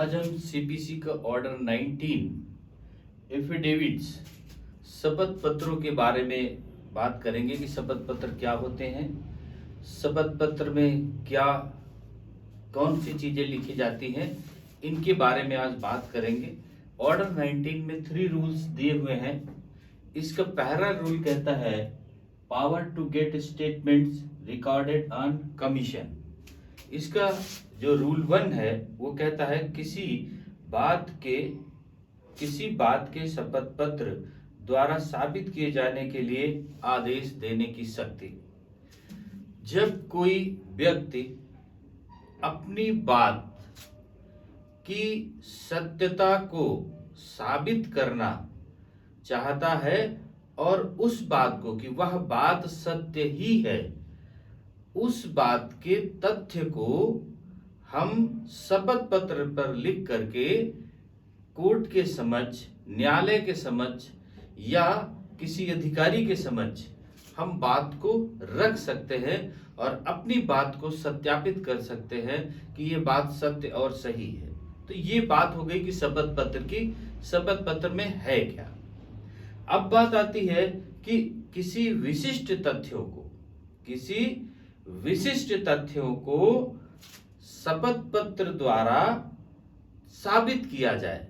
आज हम सीपीसी का ऑर्डर 19 एफिडेविट्स शपथ पत्रों के बारे में बात करेंगे कि शपथ पत्र क्या होते हैं, शपथ पत्र में क्या कौन सी चीजें लिखी जाती हैं, इनके बारे में आज बात करेंगे। ऑर्डर 19 में 3 रूल्स दिए हुए हैं। इसका पहला रूल कहता है power to get statements recorded on commission. इसका जो रूल 1 है वो कहता है किसी बात के शपथ पत्र द्वारा साबित किए जाने के लिए आदेश देने की शक्ति। जब कोई व्यक्ति अपनी बात की सत्यता को साबित करना चाहता है और उस बात को कि वह बात सत्य ही है, उस बात के तथ्य को हम शपथ पत्र पर लिख करके कोर्ट के समक्ष, न्यायालय के समक्ष या किसी अधिकारी के समक्ष हम बात को रख सकते हैं और अपनी बात को सत्यापित कर सकते हैं कि ये बात सत्य और सही है। तो ये बात हो गई कि शपथ पत्र की, शपथ पत्र में है क्या। अब बात आती है कि किसी विशिष्ट तथ्यों को शपथ पत्र द्वारा साबित किया जाए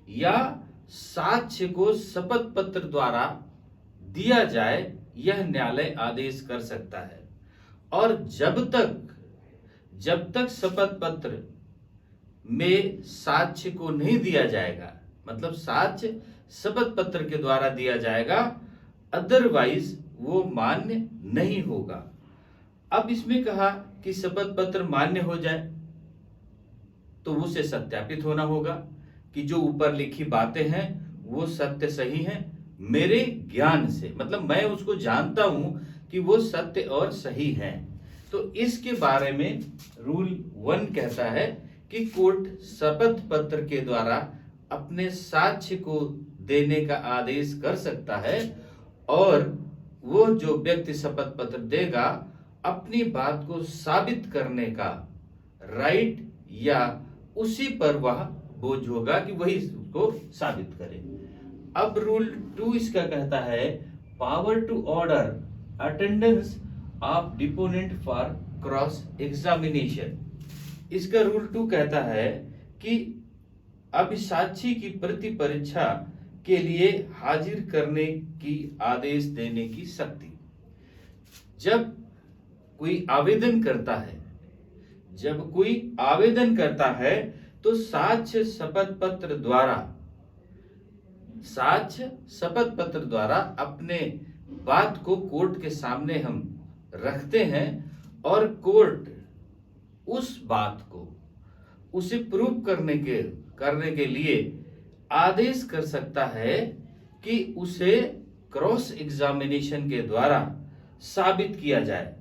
या साक्ष्य को शपथ पत्र द्वारा दिया जाए, यह न्यायालय आदेश कर सकता है। और जब तक शपथ पत्र में साक्ष्य को नहीं दिया जाएगा, मतलब साक्ष्य शपथ पत्र के द्वारा दिया जाएगा, अदरवाइज वो मान्य नहीं होगा। अब इसमें कहा कि शपथ पत्र मान्य हो जाए तो उसे सत्यापित होना होगा कि जो ऊपर लिखी बातें हैं वो सत्य सही हैं मेरे ज्ञान से, मतलब मैं उसको जानता हूं कि वो सत्य और सही हैं। तो इसके बारे में रूल 1 कहता है कि कोर्ट शपथ पत्र के द्वारा अपने साक्ष्य को देने का आदेश कर सकता है और वो जो व्यक्ति शपथ पत्र देगा अपनी बात को साबित करने का राइट या उसी पर वह बोझ होगा कि वही उसको साबित करे। अब रूल 2 इसका कहता है power to order attendance of deponent for cross examination. इसका रूल 2 कहता है कि अभिसाक्षी की प्रति परीक्षा के लिए हाजिर करने की आदेश देने की शक्ति। जब कोई आवेदन करता है तो साक्ष्य शपथ पत्र द्वारा अपने बात को कोर्ट के सामने हम रखते हैं और कोर्ट उस बात को उसे प्रूव करने के लिए आदेश कर सकता है कि उसे क्रॉस एग्जामिनेशन के द्वारा साबित किया जाए,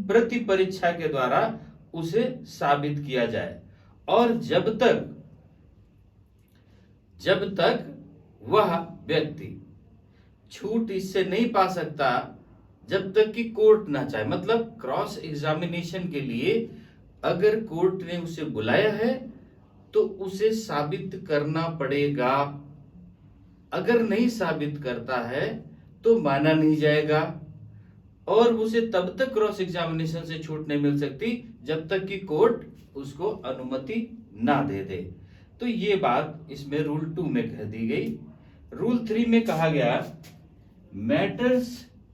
प्रति परीक्षा के द्वारा उसे साबित किया जाए। और जब तक वह व्यक्ति छूट इससे नहीं पा सकता जब तक कि कोर्ट ना चाहे। मतलब क्रॉस एग्जामिनेशन के लिए अगर कोर्ट ने उसे बुलाया है तो उसे साबित करना पड़ेगा। अगर नहीं साबित करता है तो माना नहीं जाएगा और उसे तब तक क्रॉस एग्जामिनेशन से छूट नहीं मिल सकती जब तक कि कोर्ट उसको अनुमति ना दे दे। तो ये बात इसमें रूल 2 में कह दी गई। रूल 3 में कहा गया matters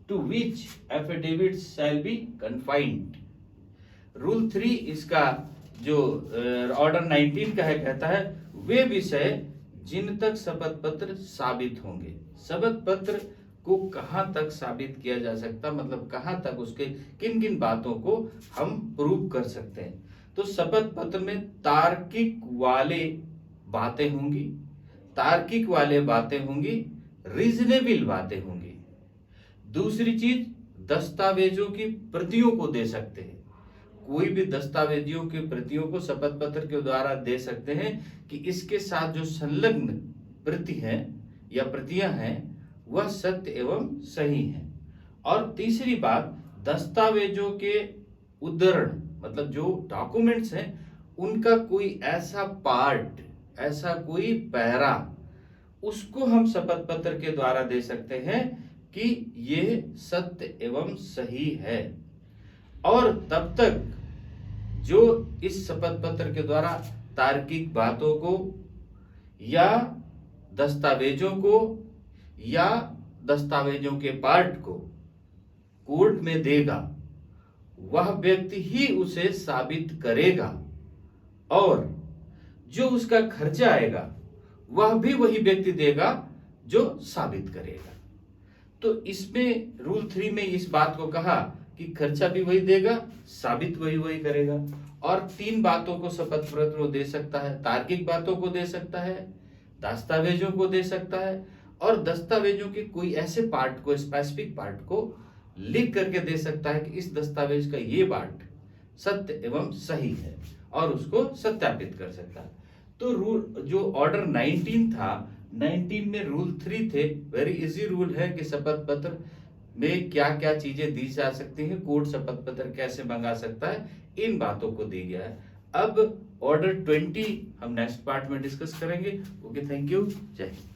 to which affidavit shall be confined. Rule 3 इसका जो ऑर्डर 19 का है कहता है वे विषय जिन तक शपथ पत्र साबित होंगे। शपथ पत्र को कहां तक साबित किया जा सकता, मतलब कहां तक उसके किन किन बातों को हम प्रूव कर सकते हैं। तो शपथ पत्र में तार्किक वाले बातें होंगी, रीजनेबल बातें होंगी। दूसरी चीज दस्तावेजों की प्रतियों को दे सकते हैं। कोई भी दस्तावेजों की प्रतियों को शपथ पत्र के द्वारा दे सकते हैं कि इसके साथ जो संलग्न प्रति है या प्रतियां हैं वह सत्य एवं सही है। और तीसरी बात दस्तावेजों के उद्धरण, मतलब जो डॉक्यूमेंट्स हैं उनका कोई ऐसा पार्ट, ऐसा कोई पैरा, उसको हम शपथ पत्र के द्वारा दे सकते हैं कि ये सत्य एवं सही है। और तब तक जो इस शपथ पत्र के द्वारा तार्किक बातों को या दस्तावेजों को या दस्तावेजों के पार्ट को कोर्ट में देगा, वह व्यक्ति ही उसे साबित करेगा और जो उसका खर्चा आएगा वह भी वही व्यक्ति देगा जो साबित करेगा। तो इसमें रूल 3 में इस बात को कहा कि खर्चा भी वही देगा, साबित वही करेगा। और 3 बातों को शपथ पत्र को दे सकता है, तार्किक बातों को दे सकता है, दस्तावेजों को दे सकता है, और दस्तावेजों के कोई ऐसे पार्ट को, स्पेसिफिक पार्ट को लिख करके दे सकता है कि इस दस्तावेज का ये पार्ट सत्य एवं सही है, और उसको सत्यापित कर सकता है। तो रूल जो ऑर्डर 19 था, 19 में रूल 3 थे। वेरी इजी रूल है कि शपथ पत्र में क्या क्या चीजें दी जा सकती हैं, कोर्ट शपथ पत्र कैसे मंगा सकता है, इन बातों को दी गया है। अब ऑर्डर 20 हम नेक्स्ट पार्ट में डिस्कस करेंगे। ओके, थैंक यू, जय हिंद।